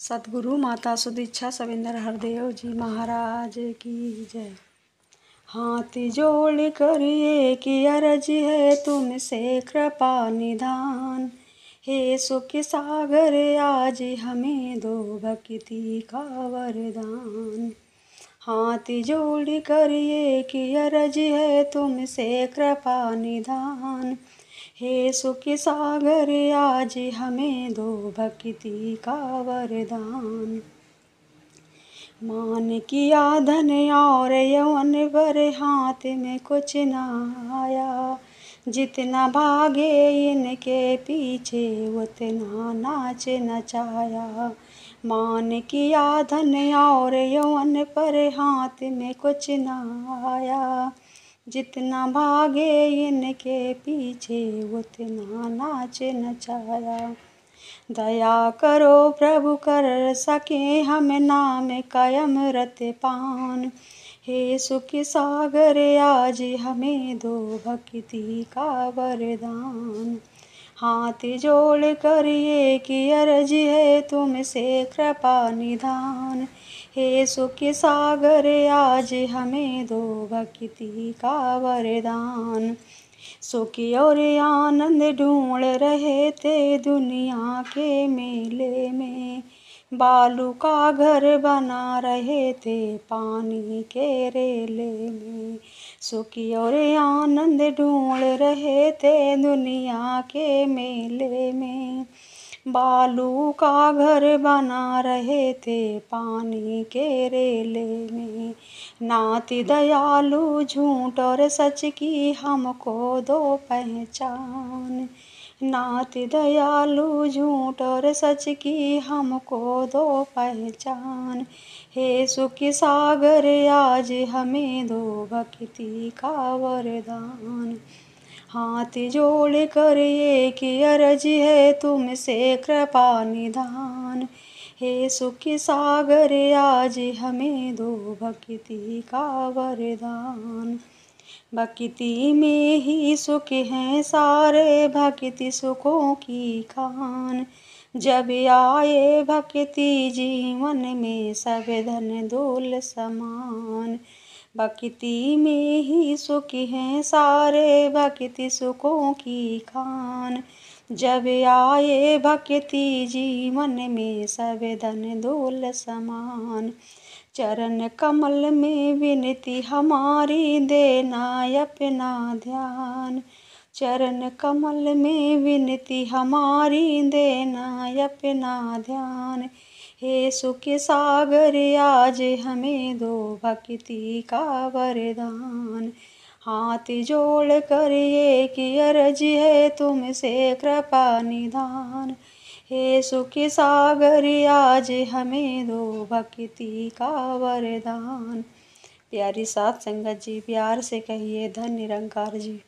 सद्गुरु माता सुदीक्षा सविंदर हरदेव जी महाराज की जय। हाथ जोड़ कर ये की अर्ज है तुमसे कृपा निधान, हे सुख सागर आज हमें दो भक्ति का वरदान। हाथ जोड़ कर ये की अर्ज है तुमसे कृपा निधान, हे सुख सागर आज हमें दो भक्ति का वरदान। मान किया धन और यौवन पर हाथ में कुछ न आया, जितना भागे इनके पीछे उतना नाच नचाया। मान किया धन और यौवन पर हाथ में कुछ न आया, जितना भागे इनके पीछे उतना नाच नचाया। दया करो प्रभु कर सके हम नाम का अमृत पान, हे सुख सागर आज हमें दो भक्ति का वरदान। हाथ जोड़ कर ये की अर्ज है तुमसे कृपा निधान, हे सुख सागर आज हमें दो भक्ति का वरदान। सुख और आनंद ढूंढ रहे थे दुनिया के मेले में, बालू का घर बना रहे थे पानी के रेले में। सुख और आनंद ढूंढ रहे थे दुनिया के मेले में, बालू का घर बना रहे थे पानी के रेले में। नाथ दयालु झूठ और सच की हमको दो पहचान, नाथ दयालु झूठ और सच की हमको दो पहचान, हे सुख सागर आज हमें दो भक्ति का वरदान। हाथ जोड़ कर ये की अर्ज है तुमसे कृपा निधान, हे सुख सागर आज हमें दो भक्ति का वरदान। भक्ति में ही सुख है सारे भक्ति सुखों की खान, जब आए भक्ति जीवन में सब धन दौल समान। भक्ति में ही सुख है सारे भक्ति सुखों की खान, जब आए भक्ति जीवन में सब धन दौल समान। चरण कमल में विनती हमारी देना अपना ध्यान, चरण कमल में विनती हमारी देना अपना ध्यान, हे सुख सागर आज हमें दो भक्ति का वरदान। हाथ जोड़ कर ये की अर्ज है तुमसे कृपा निधान, हे सुख सागर आज हमें दो भक्ति का वरदान। प्यारी साथ संगत जी प्यार से कहिए धन निरंकार जी।